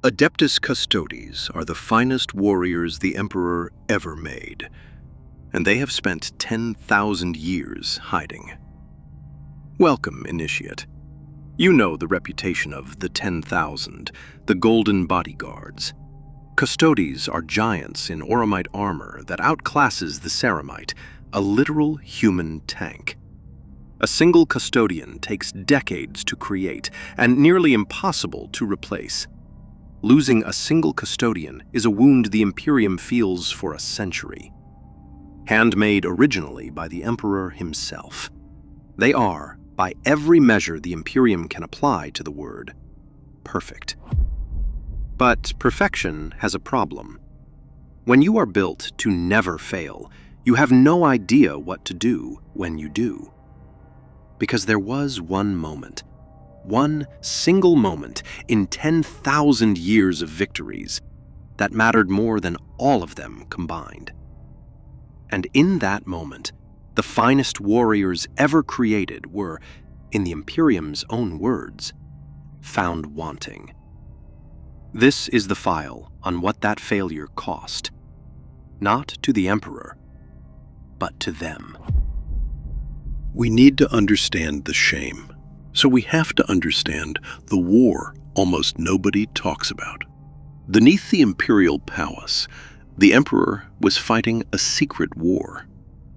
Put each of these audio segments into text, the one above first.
Adeptus Custodes are the finest warriors the Emperor ever made, and they have spent 10,000 years hiding. Welcome, Initiate. You know the reputation of the 10,000, the Golden Bodyguards. Custodes are giants in Oromite armor that outclasses the Ceramite, a literal human tank. A single custodian takes decades to create and nearly impossible to replace. Losing a single custodian is a wound the Imperium feels for a century. Handmade originally by the Emperor himself. They are, by every measure the Imperium can apply to the word, perfect. But perfection has a problem. When you are built to never fail, you have no idea what to do when you do. Because there was one moment, one single moment in 10,000 years of victories that mattered more than all of them combined. And in that moment, the finest warriors ever created were, in the Imperium's own words, found wanting. This is the file on what that failure cost. Not to the Emperor, but to them. We need to understand the shame. So we have to understand the war almost nobody talks about. Beneath the Imperial Palace, the Emperor was fighting a secret war.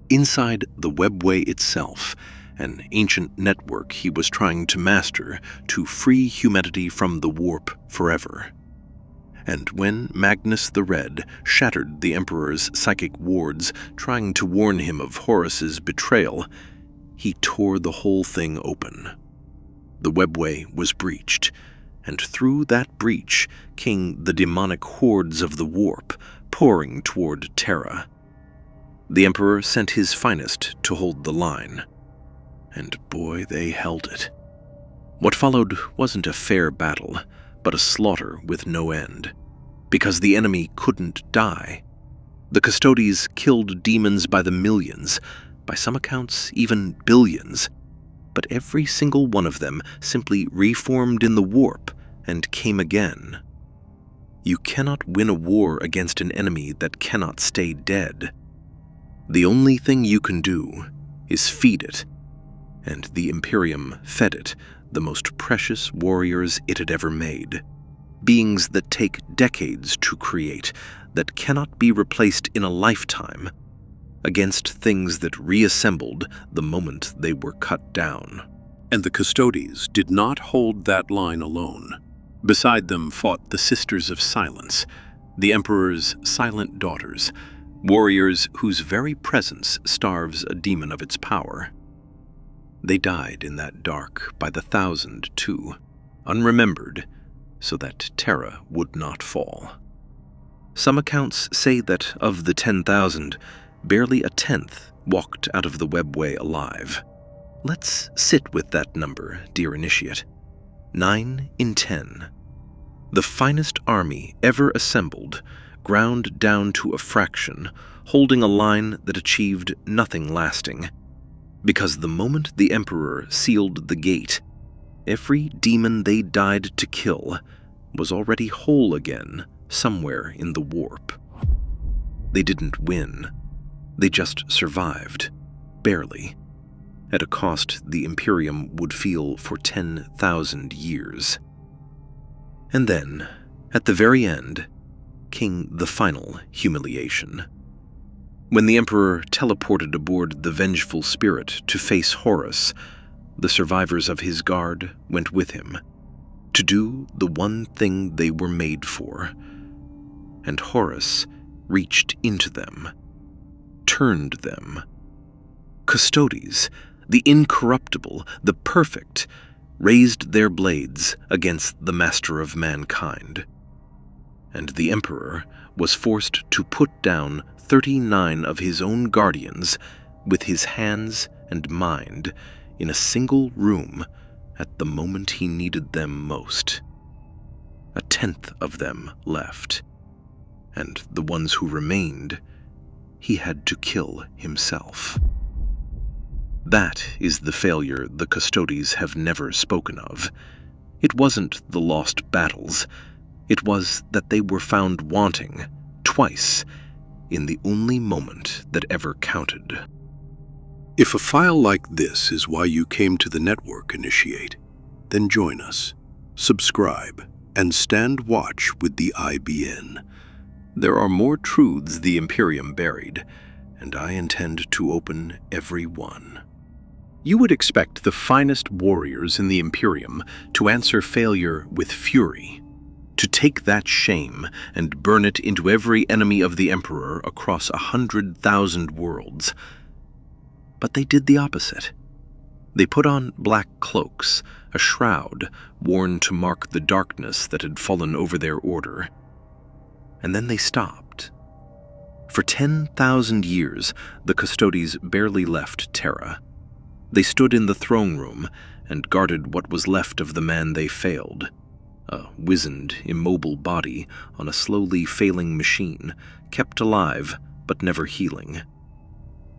Inside the Webway itself, an ancient network he was trying to master to free humanity from the warp forever. And when Magnus the Red shattered the Emperor's psychic wards, trying to warn him of Horus's betrayal, he tore the whole thing open. The Webway was breached, and through that breach came the demonic hordes of the warp, pouring toward Terra. The Emperor sent his finest to hold the line, and boy, they held it. What followed wasn't a fair battle, but a slaughter with no end, because the enemy couldn't die. The Custodes killed demons by the millions, by some accounts even billions, but every single one of them simply reformed in the warp and came again. You cannot win a war against an enemy that cannot stay dead. The only thing you can do is feed it, and the Imperium fed it the most precious warriors it had ever made. Beings that take decades to create, that cannot be replaced in a lifetime, against things that reassembled the moment they were cut down. And the Custodes did not hold that line alone. Beside them fought the Sisters of Silence, the Emperor's silent daughters, warriors whose very presence starves a demon of its power. They died in that dark by the thousand, too, unremembered, so that Terra would not fall. Some accounts say that of the 10,000, barely a tenth walked out of the Webway alive. Let's sit with that number, dear Initiate. 9 in 10. The finest army ever assembled, ground down to a fraction, holding a line that achieved nothing lasting. Because the moment the Emperor sealed the gate, every demon they died to kill was already whole again somewhere in the warp. They didn't win. They just survived, barely, at a cost the Imperium would feel for 10,000 years. And then, at the very end, came the final humiliation. When the Emperor teleported aboard the Vengeful Spirit to face Horus, the survivors of his guard went with him, to do the one thing they were made for. And Horus reached into them, turned them. Custodes, the incorruptible, the perfect, raised their blades against the master of mankind. And the Emperor was forced to put down 39 of his own guardians with his hands and mind in a single room at the moment he needed them most. A tenth of them left, and the ones who remained he had to kill himself. That is the failure the Custodes have never spoken of. It wasn't the lost battles. It was that they were found wanting, twice, in the only moment that ever counted. If a file like this is why you came to the network, Initiate, then join us, subscribe, and stand watch with the IBN. There are more truths the Imperium buried, and I intend to open every one. You would expect the finest warriors in the Imperium to answer failure with fury, to take that shame and burn it into every enemy of the Emperor across 100,000 worlds. But they did the opposite. They put on black cloaks, a shroud worn to mark the darkness that had fallen over their order. And then they stopped. For 10,000 years, the Custodes barely left Terra. They stood in the throne room and guarded what was left of the man they failed, a wizened, immobile body on a slowly failing machine, kept alive but never healing.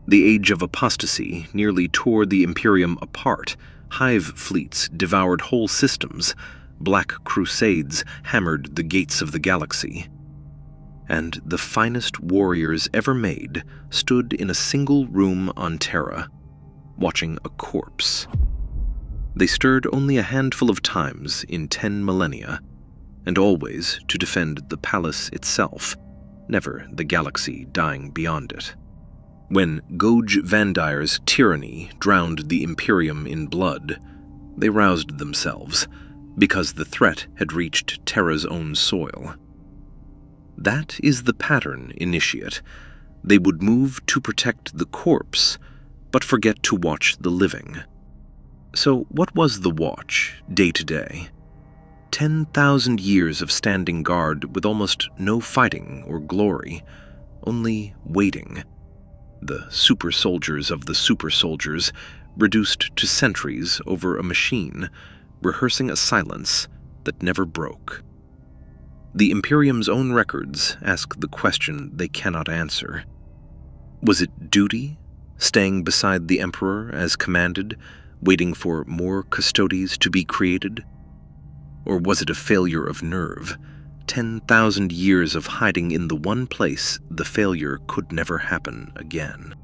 The age of apostasy nearly tore the Imperium apart. Hive fleets devoured whole systems. Black crusades hammered the gates of the galaxy. And the finest warriors ever made stood in a single room on Terra, watching a corpse. They stirred only a handful of times in 10 millennia, and always to defend the palace itself, never the galaxy dying beyond it. When Goj Vandire's tyranny drowned the Imperium in blood, they roused themselves, because the threat had reached Terra's own soil. That is the pattern, Initiate. They would move to protect the corpse, but forget to watch the living. So what was the watch, day to day? 10,000 years of standing guard with almost no fighting or glory, only waiting. The super soldiers of the super soldiers, reduced to sentries over a machine, rehearsing a silence that never broke. The Imperium's own records ask the question they cannot answer. Was it duty, staying beside the Emperor as commanded, waiting for more Custodes to be created? Or was it a failure of nerve, 10,000 years of hiding in the one place the failure could never happen again?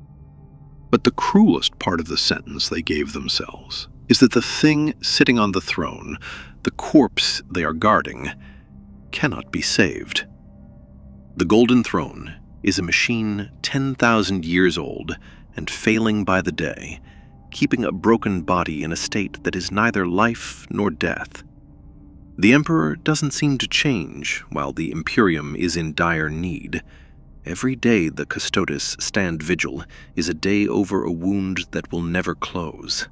But the cruelest part of the sentence they gave themselves is that the thing sitting on the throne, the corpse they are guarding, cannot be saved. The Golden Throne is a machine 10,000 years old and failing by the day, keeping a broken body in a state that is neither life nor death. The Emperor doesn't seem to change while the Imperium is in dire need. Every day the Custodes stand vigil is a day over a wound that will never close.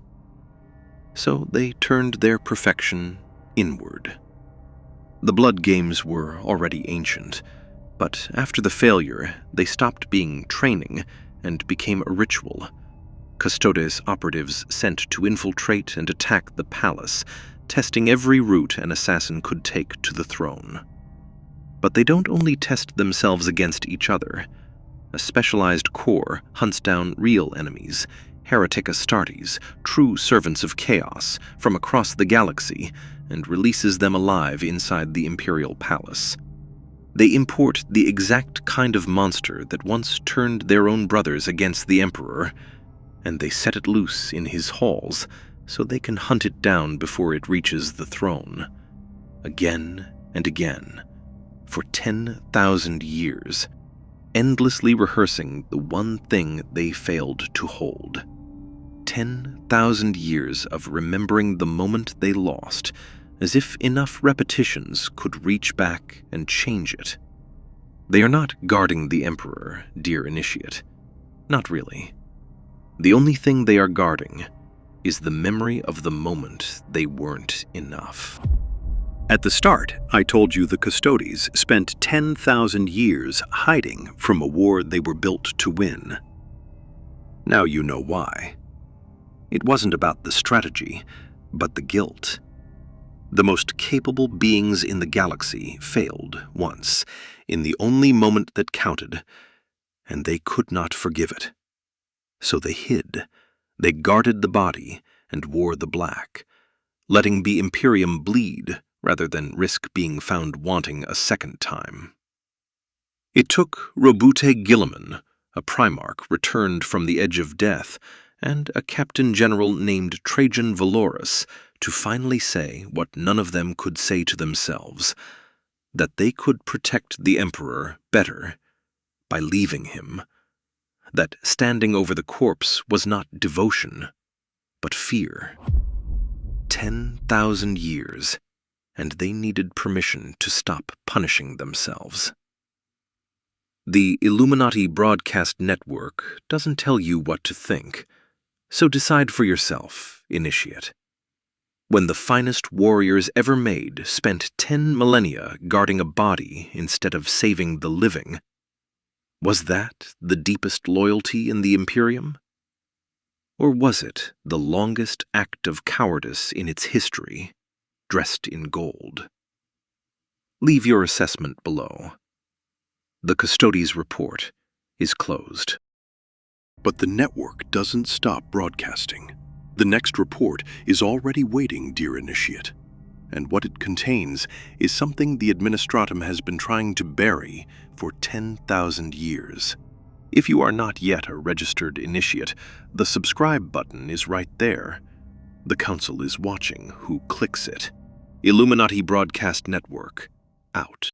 So they turned their perfection inward. The blood games were already ancient, but after the failure, they stopped being training and became a ritual. Custodes operatives sent to infiltrate and attack the palace, testing every route an assassin could take to the throne. But they don't only test themselves against each other. A specialized corps hunts down real enemies, heretic Astartes, true servants of chaos, from across the galaxy, and releases them alive inside the Imperial Palace. They import the exact kind of monster that once turned their own brothers against the Emperor, and they set it loose in his halls so they can hunt it down before it reaches the throne. Again and again, for 10,000 years, endlessly rehearsing the one thing they failed to hold. 10,000 years of remembering the moment they lost, as if enough repetitions could reach back and change it. They are not guarding the Emperor, dear Initiate. Not really. The only thing they are guarding is the memory of the moment they weren't enough. At the start, I told you the Custodes spent 10,000 years hiding from a war they were built to win. Now you know why. It wasn't about the strategy, but the guilt. The most capable beings in the galaxy failed once, in the only moment that counted, and they could not forgive it. So they hid. They guarded the body and wore the black, letting the Imperium bleed rather than risk being found wanting a second time. It took Robute Gilliman, a Primarch returned from the edge of death, and a Captain General named Trajan Valorus to finally say what none of them could say to themselves, that they could protect the Emperor better by leaving him, that standing over the corpse was not devotion, but fear. 10,000 years, and they needed permission to stop punishing themselves. The Illuminati Broadcast Network doesn't tell you what to think, so decide for yourself, Initiate. When the finest warriors ever made spent 10 millennia guarding a body instead of saving the living, was that the deepest loyalty in the Imperium? Or was it the longest act of cowardice in its history, dressed in gold? Leave your assessment below. The Custodes report is closed. But the network doesn't stop broadcasting. The next report is already waiting, dear Initiate, and what it contains is something the Administratum has been trying to bury for 10,000 years. If you are not yet a registered Initiate, the subscribe button is right there. The Council is watching who clicks it. Illuminati Broadcast Network, out.